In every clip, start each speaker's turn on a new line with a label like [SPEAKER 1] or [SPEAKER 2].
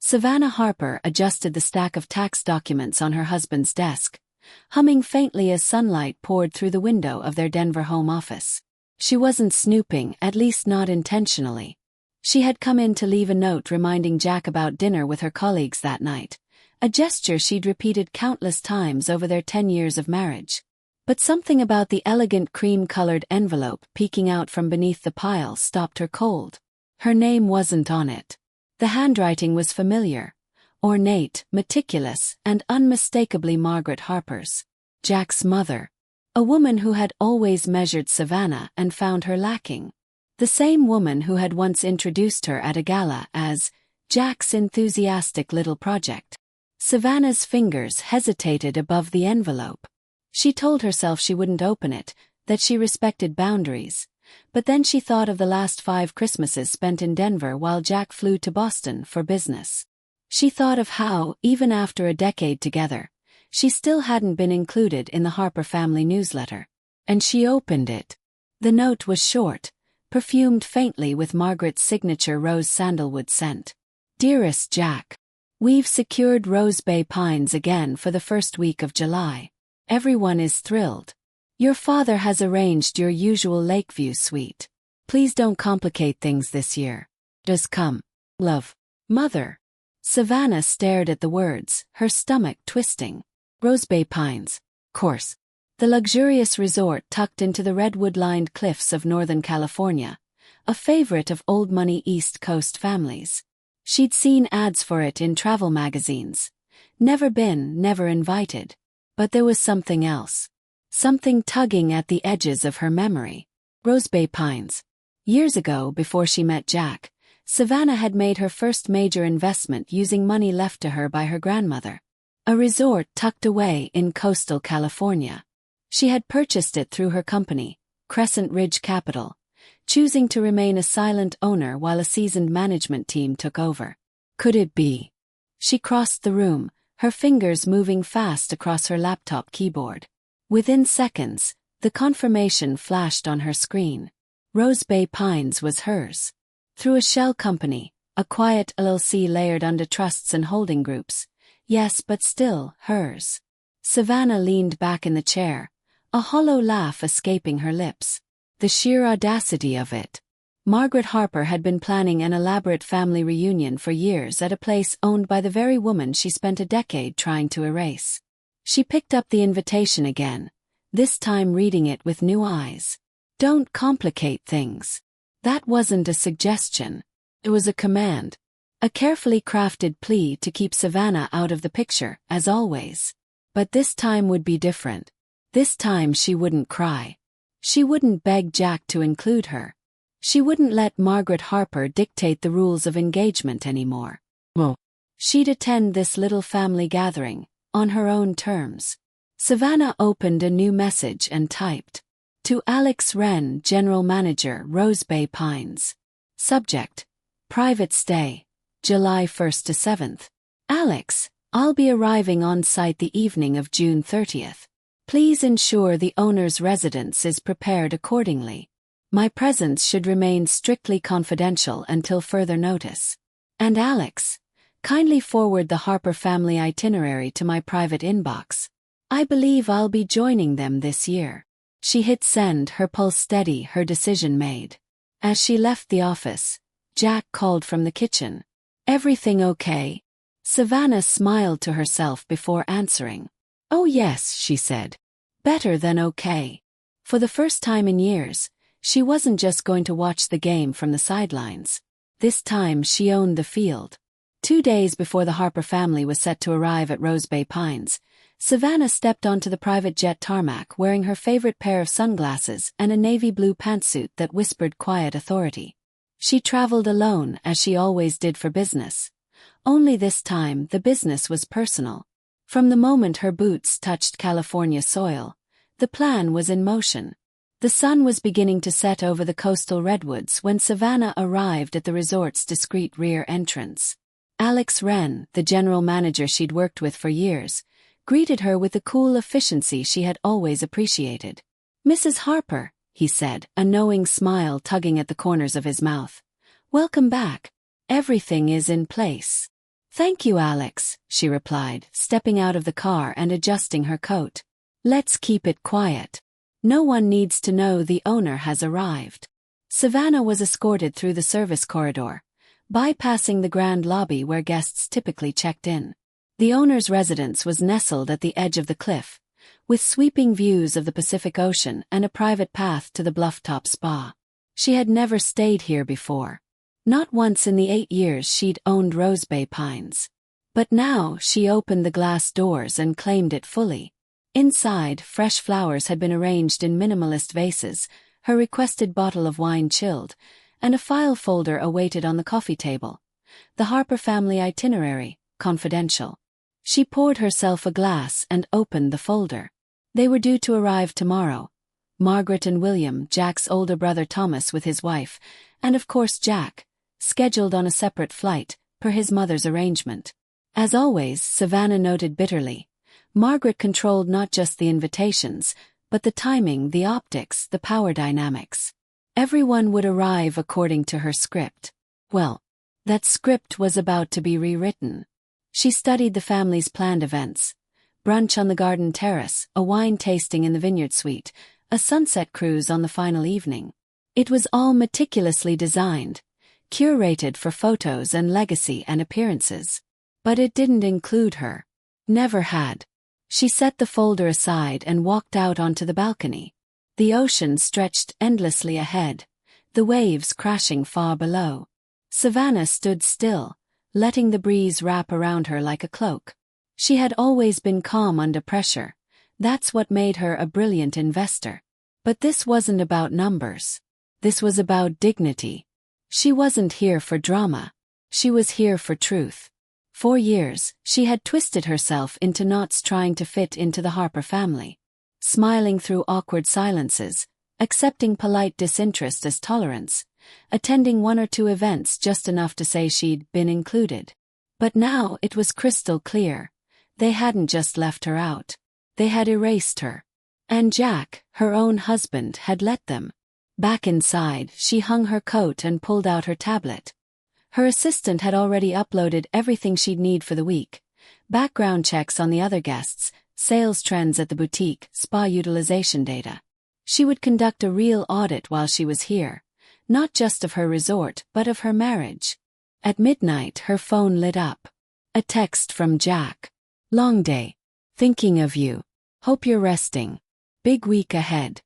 [SPEAKER 1] Savannah Harper adjusted the stack of tax documents on her husband's desk, humming faintly as sunlight poured through the window of their Denver home office. She wasn't snooping, at least not intentionally. She had come in to leave a note reminding Jack about dinner with her colleagues that night, a gesture she'd repeated countless times over their 10 years of marriage. But something about the elegant cream-colored envelope peeking out from beneath the pile stopped her cold. Her name wasn't on it. The handwriting was familiar, ornate, meticulous, and unmistakably Margaret Harper's, Jack's mother. A woman who had always measured Savannah and found her lacking. The same woman who had once introduced her at a gala as Jack's enthusiastic little project. Savannah's fingers hesitated above the envelope. She told herself she wouldn't open it, that she respected boundaries. But then she thought of the last 5 Christmases spent in Denver while Jack flew to Boston for business. She thought of how, even after a decade together, she still hadn't been included in the Harper family newsletter. And she opened it. The note was short, perfumed faintly with Margaret's signature rose sandalwood scent. Dearest Jack, we've secured Rose Bay Pines again for the first week of July. Everyone is thrilled. Your father has arranged your usual Lakeview suite. Please don't complicate things this year. Just come. Love. Mother. Savannah stared at the words, her stomach twisting. Rose Bay Pines, course. The luxurious resort tucked into the redwood-lined cliffs of Northern California, a favorite of old money East Coast families. She'd seen ads for it in travel magazines. Never been, never invited. But there was something else. Something tugging at the edges of her memory. Rose Bay Pines. Years ago, before she met Jack, Savannah had made her first major investment using money left to her by her grandmother. A resort tucked away in coastal California. She had purchased it through her company, Crescent Ridge Capital, choosing to remain a silent owner while a seasoned management team took over. Could it be? She crossed the room, her fingers moving fast across her laptop keyboard. Within seconds, the confirmation flashed on her screen. Rose Bay Pines was hers. Through a shell company, a quiet LLC layered under trusts and holding groups. Yes, but still, hers. Savannah leaned back in the chair, a hollow laugh escaping her lips. The sheer audacity of it. Margaret Harper had been planning an elaborate family reunion for years at a place owned by the very woman she spent a decade trying to erase. She picked up the invitation again, this time reading it with new eyes. Don't complicate things. That wasn't a suggestion. It was a command. A carefully crafted plea to keep Savannah out of the picture, as always. But this time would be different. This time she wouldn't cry. She wouldn't beg Jack to include her. She wouldn't let Margaret Harper dictate the rules of engagement anymore. Well, she'd attend this little family gathering, on her own terms. Savannah opened a new message and typed. To Alex Wren, General Manager, Rose Bay Pines. Subject. Private stay. July 1st to 7th. Alex, I'll be arriving on site the evening of June 30th. Please ensure the owner's residence is prepared accordingly. My presence should remain strictly confidential until further notice. And Alex, kindly forward the Harper family itinerary to my private inbox. I believe I'll be joining them this year. She hit send, her pulse steady, her decision made. As she left the office, Jack called from the kitchen. Everything okay? Savannah smiled to herself before answering. Oh yes, she said. Better than okay. For the first time in years, she wasn't just going to watch the game from the sidelines. This time she owned the field. 2 days before the Harper family was set to arrive at Rose Bay Pines, Savannah stepped onto the private jet tarmac wearing her favorite pair of sunglasses and a navy blue pantsuit that whispered quiet authority. She traveled alone, as she always did for business. Only this time the business was personal. From the moment her boots touched California soil, the plan was in motion. The sun was beginning to set over the coastal redwoods when Savannah arrived at the resort's discreet rear entrance. Alex Wren, the general manager she'd worked with for years, greeted her with the cool efficiency she had always appreciated. Mrs. Harper, he said, a knowing smile tugging at the corners of his mouth. Welcome back. Everything is in place. "Thank you, Alex," she replied, stepping out of the car and adjusting her coat. "Let's keep it quiet. No one needs to know the owner has arrived." Savannah was escorted through the service corridor, bypassing the grand lobby where guests typically checked in. The owner's residence was nestled at the edge of the cliff, with sweeping views of the Pacific Ocean and a private path to the Blufftop Spa. She had never stayed here before. Not once in the 8 years she'd owned Rose Bay Pines. But now she opened the glass doors and claimed it fully. Inside, fresh flowers had been arranged in minimalist vases, her requested bottle of wine chilled, and a file folder awaited on the coffee table. The Harper family itinerary, confidential. She poured herself a glass and opened the folder. They were due to arrive tomorrow. Margaret and William, Jack's older brother Thomas with his wife, and of course Jack, scheduled on a separate flight, per his mother's arrangement. As always, Savannah noted bitterly, Margaret controlled not just the invitations, but the timing, the optics, the power dynamics. Everyone would arrive according to her script. Well, that script was about to be rewritten. She studied the family's planned events. Brunch on the garden terrace, a wine tasting in the vineyard suite, a sunset cruise on the final evening. It was all meticulously designed, curated for photos and legacy and appearances. But it didn't include her. Never had. She set the folder aside and walked out onto the balcony. The ocean stretched endlessly ahead, the waves crashing far below. Savannah stood still, letting the breeze wrap around her like a cloak. She had always been calm under pressure. That's what made her a brilliant investor. But this wasn't about numbers. This was about dignity. She wasn't here for drama. She was here for truth. For years, she had twisted herself into knots trying to fit into the Harper family. Smiling through awkward silences, accepting polite disinterest as tolerance, attending 1 or 2 events just enough to say she'd been included. But now it was crystal clear. They hadn't just left her out. They had erased her. And Jack, her own husband, had let them. Back inside, she hung her coat and pulled out her tablet. Her assistant had already uploaded everything she'd need for the week. Background checks on the other guests, sales trends at the boutique, spa utilization data. She would conduct a real audit while she was here, not just of her resort but of her marriage. At midnight her phone lit up. A text from Jack. "Long day. Thinking of you. Hope you're resting. Big week ahead."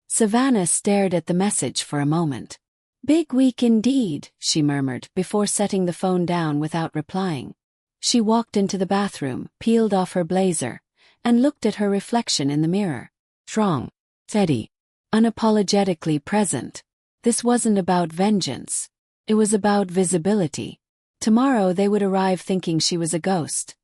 [SPEAKER 1] Savannah stared at the message for a moment. "Big week indeed," she murmured before setting the phone down without replying. She walked into the bathroom, peeled off her blazer, and looked at her reflection in the mirror. Strong, steady, unapologetically present. This wasn't about vengeance. It was about visibility. Tomorrow they would arrive thinking she was a ghost.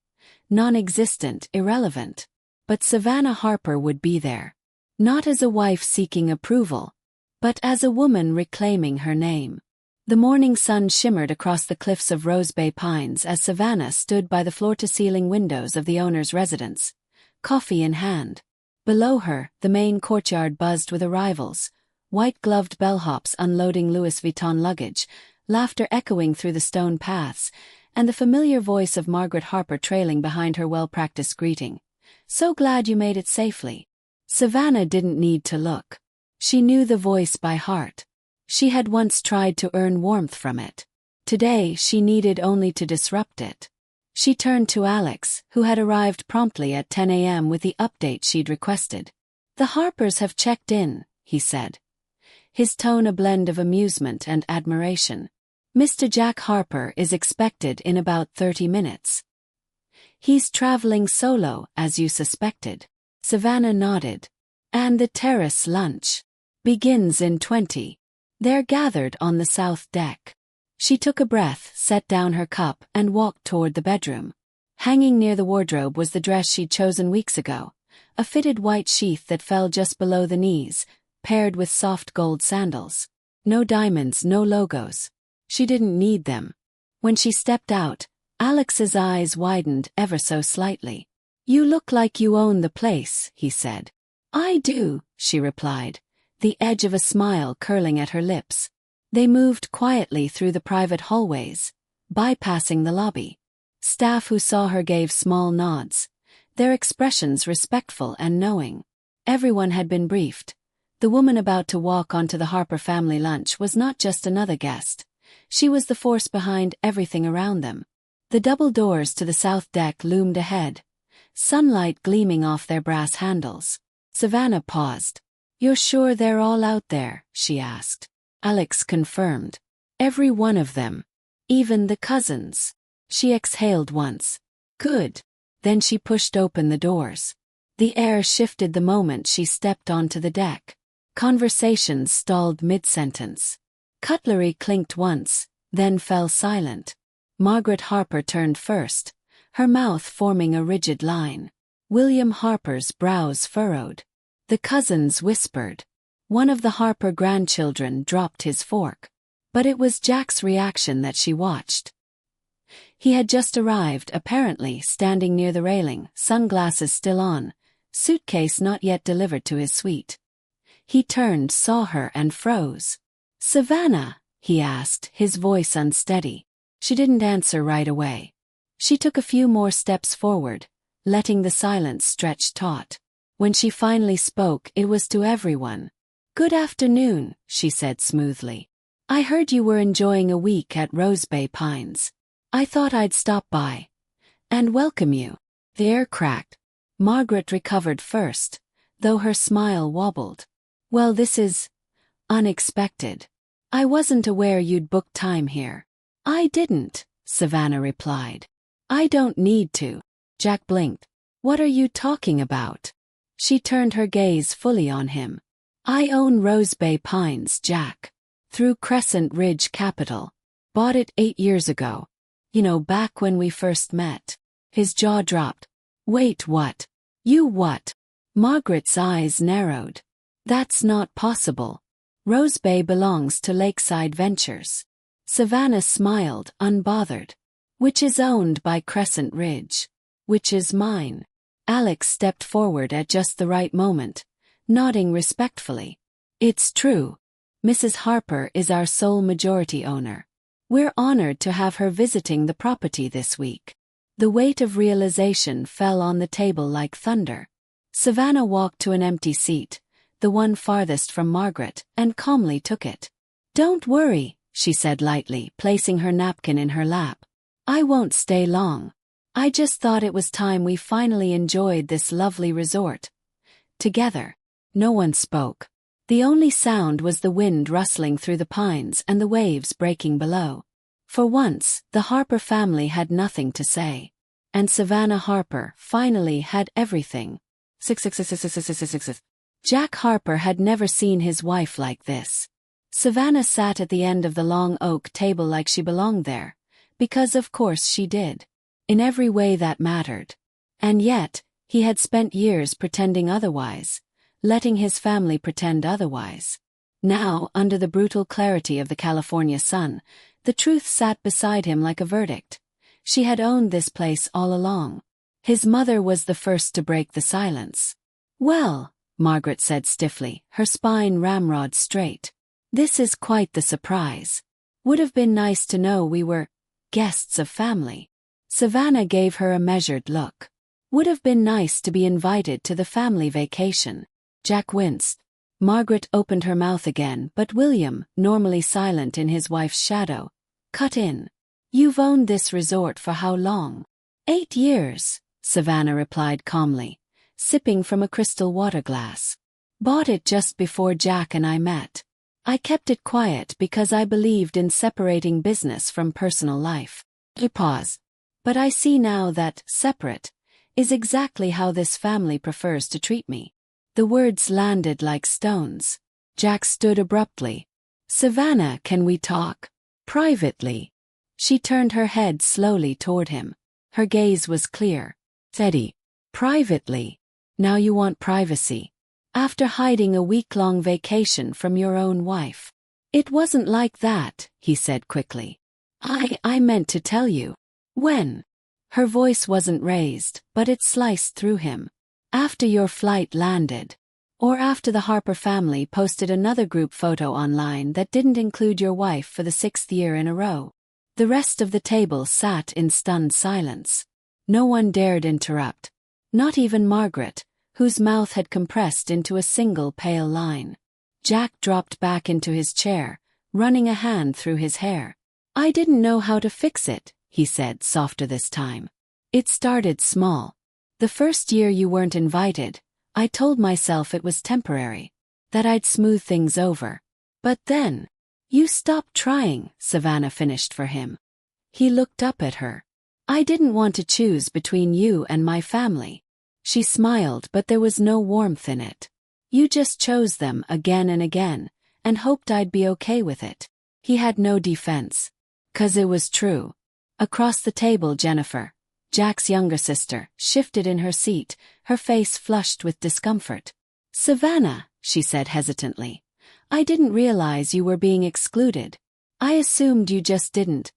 [SPEAKER 1] Non-existent, irrelevant. But Savannah Harper would be there. Not as a wife seeking approval, but as a woman reclaiming her name. The morning sun shimmered across the cliffs of Rose Bay Pines as Savannah stood by the floor-to-ceiling windows of the owner's residence, coffee in hand. Below her, the main courtyard buzzed with arrivals, white-gloved bellhops unloading Louis Vuitton luggage, laughter echoing through the stone paths, and the familiar voice of Margaret Harper trailing behind her well-practiced greeting. "So glad you made it safely." Savannah didn't need to look. She knew the voice by heart. She had once tried to earn warmth from it. Today she needed only to disrupt it. She turned to Alex, who had arrived promptly at 10 a.m. with the update she'd requested. "The Harpers have checked in," he said. His tone a blend of amusement and admiration. "Mr. Jack Harper is expected in about 30 minutes. He's traveling solo, as you suspected." Savannah nodded. "And the terrace lunch begins in 20. They're gathered on the south deck." She took a breath, set down her cup, and walked toward the bedroom. Hanging near the wardrobe was the dress she'd chosen weeks ago, a fitted white sheath that fell just below the knees, paired with soft gold sandals. No diamonds, no logos. She didn't need them. When she stepped out, Alex's eyes widened ever so slightly. "You look like you own the place," he said. "I do," she replied, the edge of a smile curling at her lips. They moved quietly through the private hallways, bypassing the lobby. Staff who saw her gave small nods, their expressions respectful and knowing. Everyone had been briefed. The woman about to walk onto the Harper family lunch was not just another guest. She was the force behind everything around them. The double doors to the south deck loomed ahead, sunlight gleaming off their brass handles. Savannah paused. "You're sure they're all out there?" she asked. Alex confirmed. "Every one of them. Even the cousins." She exhaled once. "Good." Then she pushed open the doors. The air shifted the moment she stepped onto the deck. Conversations stalled mid-sentence. Cutlery clinked once, then fell silent. Margaret Harper turned first, her mouth forming a rigid line. William Harper's brows furrowed. The cousins whispered. One of the Harper grandchildren dropped his fork. But it was Jack's reaction that she watched. He had just arrived, apparently standing near the railing, sunglasses still on, suitcase not yet delivered to his suite. He turned, saw her, and froze. "Savannah?" he asked, his voice unsteady. She didn't answer right away. She took a few more steps forward, letting the silence stretch taut. When she finally spoke, it was to everyone. "Good afternoon," she said smoothly. "I heard you were enjoying a week at Rose Bay Pines. I thought I'd stop by and welcome you." The air cracked. Margaret recovered first, though her smile wobbled. "Well, this is unexpected. I wasn't aware you'd booked time here." "I didn't," Savannah replied. "I don't need to." Jack blinked. "What are you talking about?" She turned her gaze fully on him. "I own Rose Bay Pines, Jack. Through Crescent Ridge Capital. Bought it 8 years ago. You know, back when we first met." His jaw dropped. "Wait, what? You what?" Margaret's eyes narrowed. "That's not possible. Rose Bay belongs to Lakeside Ventures." Savannah smiled, unbothered. "Which is owned by Crescent Ridge. Which is mine." Alex stepped forward at just the right moment, nodding respectfully. "It's true. Mrs. Harper is our sole majority owner. We're honored to have her visiting the property this week." The weight of realization fell on the table like thunder. Savannah walked to an empty seat, the one farthest from Margaret, and calmly took it. "Don't worry," she said lightly, placing her napkin in her lap. "I won't stay long. I just thought it was time we finally enjoyed this lovely resort together." No one spoke. The only sound was the wind rustling through the pines and the waves breaking below. For once, the Harper family had nothing to say. And Savannah Harper finally had everything. Jack Harper had never seen his wife like this. Savannah sat at the end of the long oak table like she belonged there, because of course she did. In every way that mattered. And yet, he had spent years pretending otherwise, letting his family pretend otherwise. Now, under the brutal clarity of the California sun, the truth sat beside him like a verdict. She had owned this place all along. His mother was the first to break the silence. "Well," Margaret said stiffly, her spine ramrod straight. "This is quite the surprise. Would have been nice to know we were guests of family." Savannah gave her a measured look. "Would have been nice to be invited to the family vacation." Jack winced. Margaret opened her mouth again, but William, normally silent in his wife's shadow, cut in. "You've owned this resort for how long?" 8 years, Savannah replied calmly, sipping from a crystal water glass. "Bought it just before Jack and I met. I kept it quiet because I believed in separating business from personal life." He paused. "But I see now that separate is exactly how this family prefers to treat me." The words landed like stones. Jack stood abruptly. "Savannah, can we talk? Privately?" She turned her head slowly toward him. Her gaze was clear. "Teddy, privately? Now you want privacy? After hiding a week-long vacation from your own wife?" "It wasn't like that," he said quickly. I meant to tell you." "When?" Her voice wasn't raised, but it sliced through him. "After your flight landed. Or after the Harper family posted another group photo online that didn't include your wife for the 6th year in a row." The rest of the table sat in stunned silence. No one dared interrupt. Not even Margaret, whose mouth had compressed into a single pale line. Jack dropped back into his chair, running a hand through his hair. "I didn't know how to fix it," he said, softer this time. "It started small. The first year you weren't invited, I told myself it was temporary, that I'd smooth things over. But then, you stopped trying," Savannah finished for him. He looked up at her. "I didn't want to choose between you and my family." She smiled, but there was no warmth in it. "You just chose them again and again, and hoped I'd be okay with it." He had no defense. 'Cause it was true. Across the table, Jennifer, Jack's younger sister, shifted in her seat, her face flushed with discomfort. "Savannah," she said hesitantly, "I didn't realize you were being excluded. I assumed you just didn't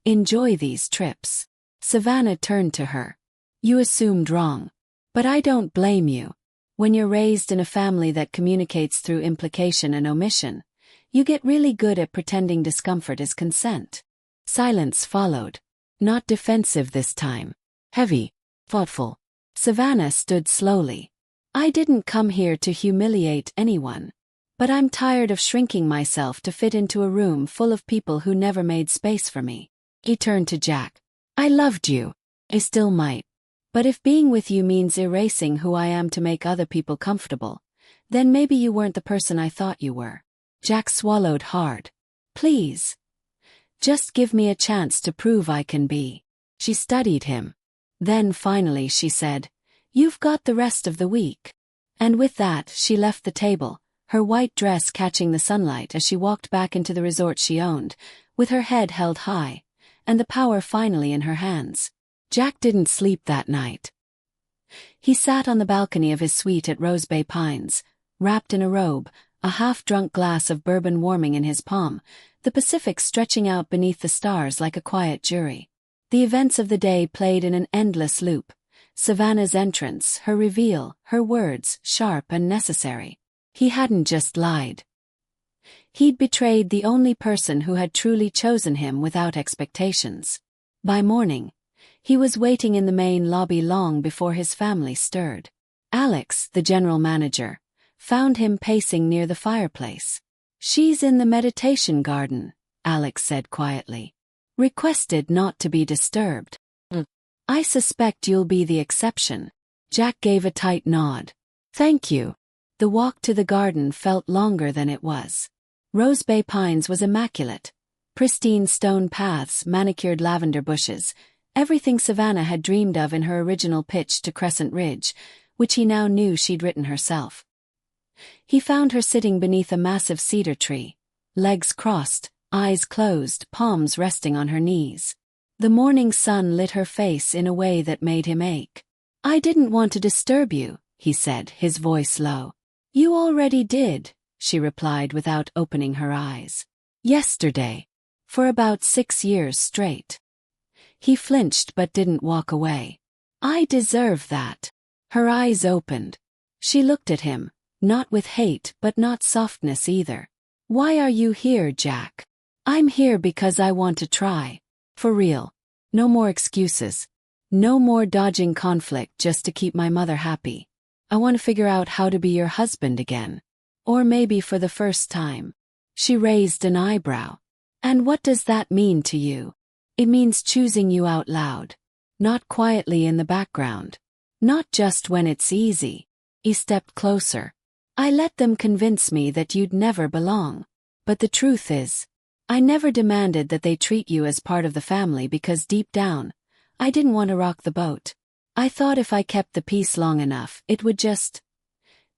[SPEAKER 1] enjoy these trips." Savannah turned to her. "You assumed wrong. But I don't blame you. When you're raised in a family that communicates through implication and omission, you get really good at pretending discomfort is consent." Silence followed. Not defensive this time. Heavy. Thoughtful. Savannah stood slowly. "I didn't come here to humiliate anyone. But I'm tired of shrinking myself to fit into a room full of people who never made space for me." He turned to Jack. "I loved you. I still might. But if being with you means erasing who I am to make other people comfortable, then maybe you weren't the person I thought you were." Jack swallowed hard. "Please. Just give me a chance to prove I can be." She studied him. Then finally she said, "You've got the rest of the week." And with that she left the table, her white dress catching the sunlight as she walked back into the resort she owned, with her head held high, and the power finally in her hands. Jack didn't sleep that night. He sat on the balcony of his suite at Rose Bay Pines, wrapped in a robe, a half-drunk glass of bourbon warming in his palm, the Pacific stretching out beneath the stars like a quiet jury. The events of the day played in an endless loop. Savannah's entrance, her reveal, her words, sharp and necessary. He hadn't just lied. He'd betrayed the only person who had truly chosen him without expectations. By morning, he was waiting in the main lobby long before his family stirred. Alex, the general manager, found him pacing near the fireplace. "She's in the meditation garden," Alex said quietly. "Requested not to be disturbed." "I suspect you'll be the exception." Jack gave a tight nod. "Thank you." The walk to the garden felt longer than it was. Rose Bay Pines was immaculate. Pristine stone paths, manicured lavender bushes, everything Savannah had dreamed of in her original pitch to Crescent Ridge, which he now knew she'd written herself. He found her sitting beneath a massive cedar tree, legs crossed, eyes closed, palms resting on her knees. The morning sun lit her face in a way that made him ache. "I didn't want to disturb you," he said, his voice low. "You already did," she replied without opening her eyes. "Yesterday. For about 6 years straight." He flinched but didn't walk away. "I deserve that." Her eyes opened. She looked at him, not with hate but not softness either. "Why are you here, Jack?" "I'm here because I want to try. For real. No more excuses. No more dodging conflict just to keep my mother happy. I want to figure out how to be your husband again. Or maybe for the first time." She raised an eyebrow. "And what does that mean to you?" "It means choosing you out loud. Not quietly in the background. Not just when it's easy." He stepped closer. "I let them convince me that you'd never belong. But the truth is, I never demanded that they treat you as part of the family because deep down, I didn't want to rock the boat. I thought if I kept the peace long enough, it would just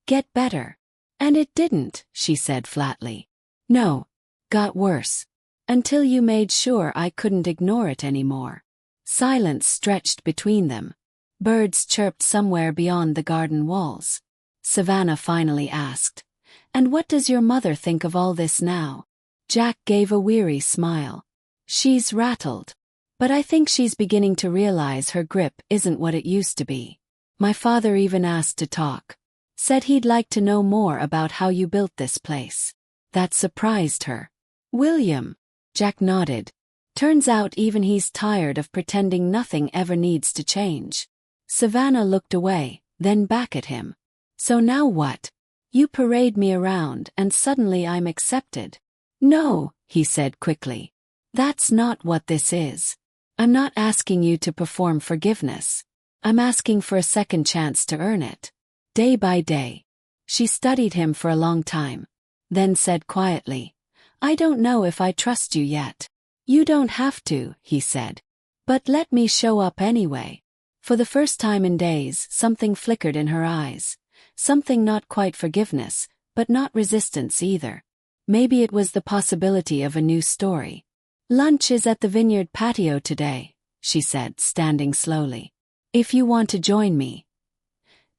[SPEAKER 1] get better. And it didn't," she said flatly. "No. Got worse. Until you made sure I couldn't ignore it anymore." Silence stretched between them. Birds chirped somewhere beyond the garden walls. Savannah finally asked, "And what does your mother think of all this now?" Jack gave a weary smile. "She's rattled. But I think she's beginning to realize her grip isn't what it used to be. My father even asked to talk. Said he'd like to know more about how you built this place." That surprised her. "William?" Jack nodded. Turns out even he's tired of pretending nothing ever needs to change. Savannah looked away, then back at him. So now what? You parade me around and suddenly I'm accepted. No, he said quickly. That's not what this is. I'm not asking you to perform forgiveness. I'm asking for a second chance to earn it. Day by day. She studied him for a long time. Then said quietly, I don't know if I trust you yet. You don't have to, he said. But let me show up anyway. For the first time in days, something flickered in her eyes. Something not quite forgiveness, but not resistance either. Maybe it was the possibility of a new story. Lunch is at the vineyard patio today, she said, standing slowly. If you want to join me.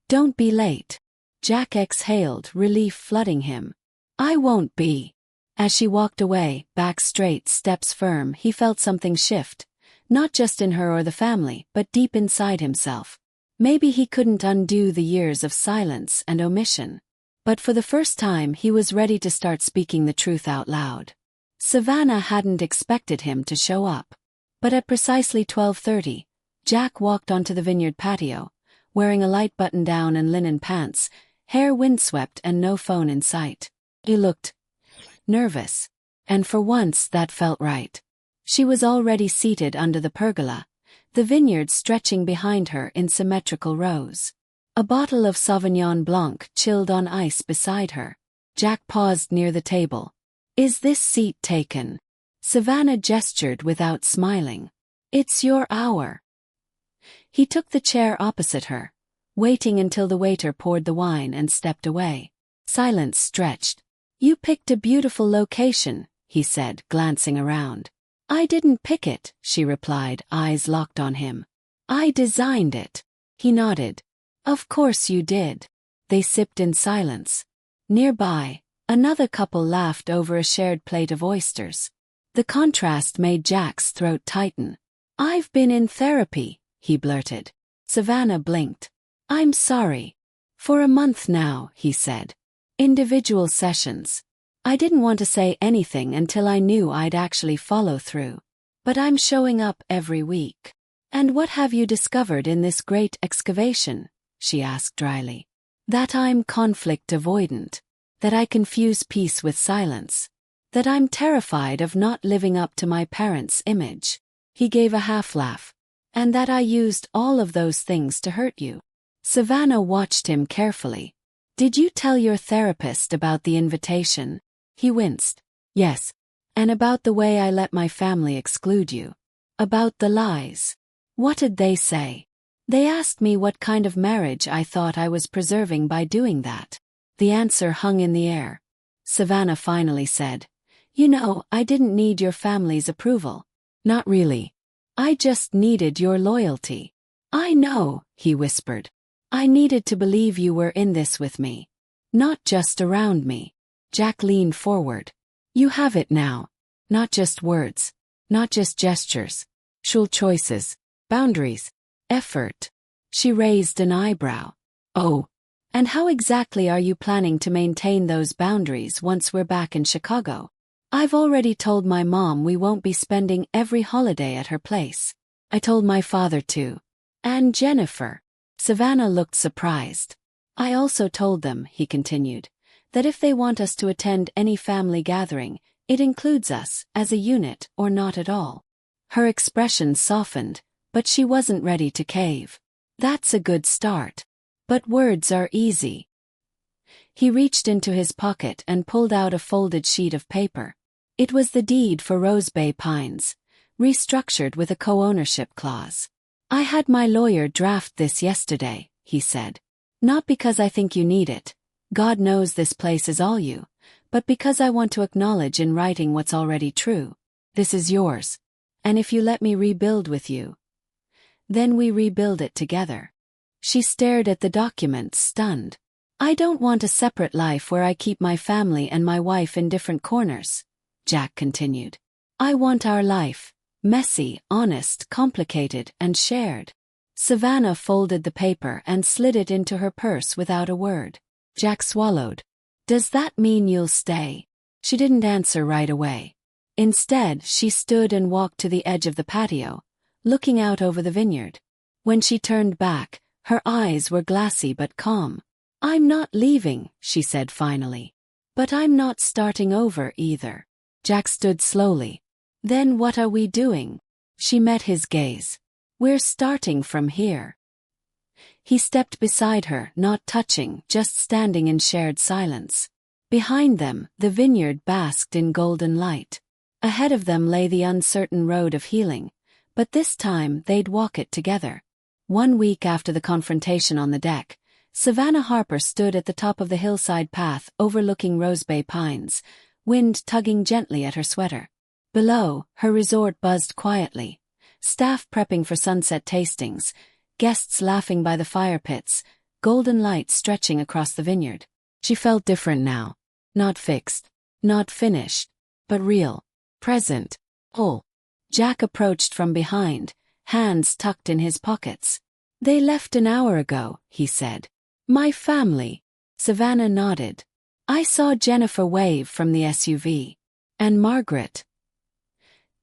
[SPEAKER 1] Don't be late. Jack exhaled, relief flooding him. I won't be. As she walked away, back straight, steps firm, he felt something shift. Not just in her or the family, but deep inside himself. Maybe he couldn't undo the years of silence and omission. But for the first time he was ready to start speaking the truth out loud. Savannah hadn't expected him to show up. But at precisely 12:30, Jack walked onto the vineyard patio, wearing a light button-down and linen pants, hair windswept and no phone in sight. He looked nervous. And for once that felt right. She was already seated under the pergola, the vineyard stretching behind her in symmetrical rows. A bottle of Sauvignon Blanc chilled on ice beside her. Jack paused near the table. Is this seat taken? Savannah gestured without smiling. It's your hour. He took the chair opposite her, waiting until the waiter poured the wine and stepped away. Silence stretched. You picked a beautiful location, he said, glancing around. I didn't pick it, she replied, eyes locked on him. I designed it. He nodded. Of course you did. They sipped in silence. Nearby, another couple laughed over a shared plate of oysters. The contrast made Jack's throat tighten. I've been in therapy, he blurted. Savannah blinked. I'm sorry. For a month now, he said. Individual sessions. I didn't want to say anything until I knew I'd actually follow through. But I'm showing up every week. And what have you discovered in this great excavation? She asked dryly. That I'm conflict avoidant. That I confuse peace with silence. That I'm terrified of not living up to my parents' image. He gave a half laugh. And that I used all of those things to hurt you. Savannah watched him carefully. Did you tell your therapist about the invitation? He winced. Yes. And about the way I let my family exclude you. About the lies. What did they say? They asked me what kind of marriage I thought I was preserving by doing that. The answer hung in the air. Savannah finally said, You know, I didn't need your family's approval. Not really. I just needed your loyalty. I know, he whispered. I needed to believe you were in this with me. Not just around me. Jack leaned forward. You have it now. Not just words. Not just gestures. Actual choices. Boundaries. Effort. She raised an eyebrow. Oh. And how exactly are you planning to maintain those boundaries once we're back in Chicago? I've already told my mom we won't be spending every holiday at her place. I told my father too. And Jennifer. Savannah looked surprised. I also told them, he continued, that if they want us to attend any family gathering, it includes us, as a unit, or not at all. Her expression softened, but she wasn't ready to cave. That's a good start. But words are easy. He reached into his pocket and pulled out a folded sheet of paper. It was the deed for Rose Bay Pines, restructured with a co-ownership clause. I had my lawyer draft this yesterday, he said. Not because I think you need it. God knows this place is all you. But because I want to acknowledge in writing what's already true. This is yours. And if you let me rebuild with you, then we rebuild it together. She stared at the document, stunned. I don't want a separate life where I keep my family and my wife in different corners, Jack continued. I want our life. Messy, honest, complicated, and shared. Savannah folded the paper and slid it into her purse without a word. Jack swallowed. Does that mean you'll stay? She didn't answer right away. Instead, she stood and walked to the edge of the patio, looking out over the vineyard. When she turned back, her eyes were glassy but calm. "I'm not leaving," she said finally. "But I'm not starting over either." Jack stood slowly. "Then what are we doing?" She met his gaze. "We're starting from here." He stepped beside her, not touching, just standing in shared silence. Behind them, the vineyard basked in golden light. Ahead of them lay the uncertain road of healing, but this time they'd walk it together. 1 week after the confrontation on the deck, Savannah Harper stood at the top of the hillside path overlooking Rose Bay Pines, wind tugging gently at her sweater. Below, her resort buzzed quietly, staff prepping for sunset tastings, guests laughing by the fire pits, golden light stretching across the vineyard. She felt different now. Not fixed, not finished, but real, present, whole. Jack approached from behind, hands tucked in his pockets. "They left an hour ago," he said. "My family." Savannah nodded. "I saw Jennifer wave from the SUV. And Margaret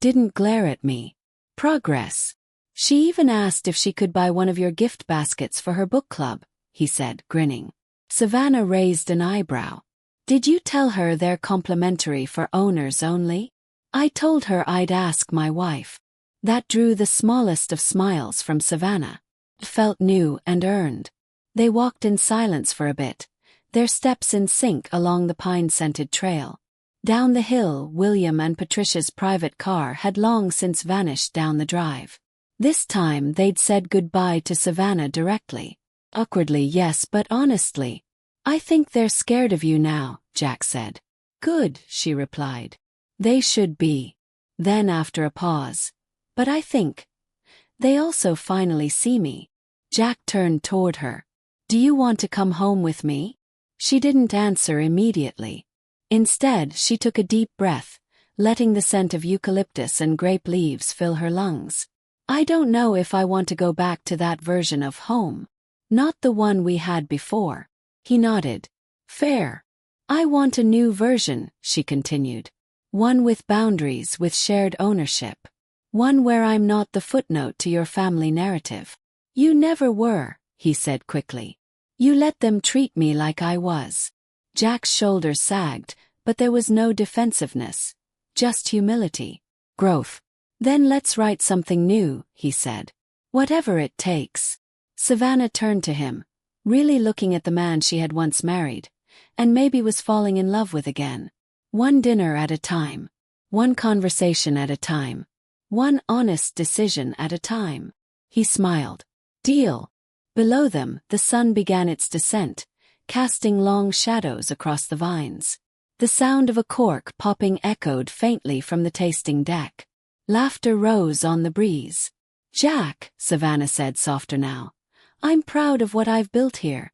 [SPEAKER 1] didn't glare at me. Progress. She even asked if she could buy one of your gift baskets for her book club," he said, grinning. Savannah raised an eyebrow. "Did you tell her they're complimentary for owners only?" "I told her I'd ask my wife." That drew the smallest of smiles from Savannah. It felt new and earned. They walked in silence for a bit, their steps in sync along the pine-scented trail. Down the hill, William and Patricia's private car had long since vanished down the drive. This time they'd said goodbye to Savannah directly. Awkwardly, yes, but honestly. "I think they're scared of you now," Jack said. "Good," she replied. "They should be." Then after a pause. "But I think they also finally see me." Jack turned toward her. "Do you want to come home with me?" She didn't answer immediately. Instead, she took a deep breath, letting the scent of eucalyptus and grape leaves fill her lungs. "I don't know if I want to go back to that version of home. Not the one we had before." He nodded. "Fair. I want a new version," she continued. "One with boundaries, with shared ownership. One where I'm not the footnote to your family narrative." "You never were," he said quickly. "You let them treat me like I was." Jack's shoulders sagged, but there was no defensiveness. Just humility. Growth. "Then let's write something new," he said. "Whatever it takes." Savannah turned to him, really looking at the man she had once married, and maybe was falling in love with again. One dinner at a time. One conversation at a time. One honest decision at a time. He smiled. "Deal." Below them, the sun began its descent, casting long shadows across the vines. The sound of a cork popping echoed faintly from the tasting deck. Laughter rose on the breeze. "Jack," Savannah said softer now, "I'm proud of what I've built here.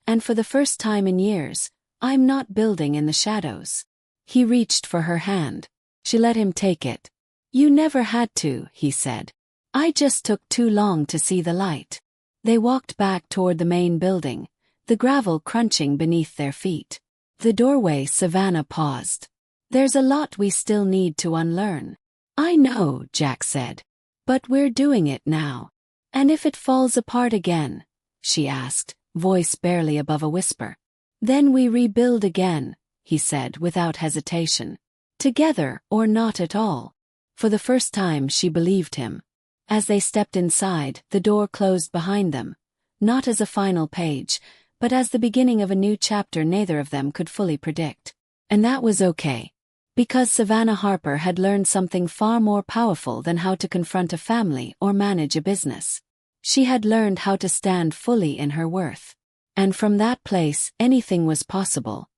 [SPEAKER 1] And for the first time in years, I'm not building in the shadows." He reached for her hand. She let him take it. "You never had to," he said. "I just took too long to see the light." They walked back toward the main building, the gravel crunching beneath their feet. The doorway, Savannah paused. "There's a lot we still need to unlearn." "I know," Jack said. "But we're doing it now." "And if it falls apart again?" she asked, voice barely above a whisper. "Then we rebuild again," he said without hesitation. "Together or not at all." For the first time she believed him. As they stepped inside, the door closed behind them, not as a final page, but as the beginning of a new chapter neither of them could fully predict. And that was okay. Because Savannah Harper had learned something far more powerful than how to confront a family or manage a business. She had learned how to stand fully in her worth. And from that place, anything was possible.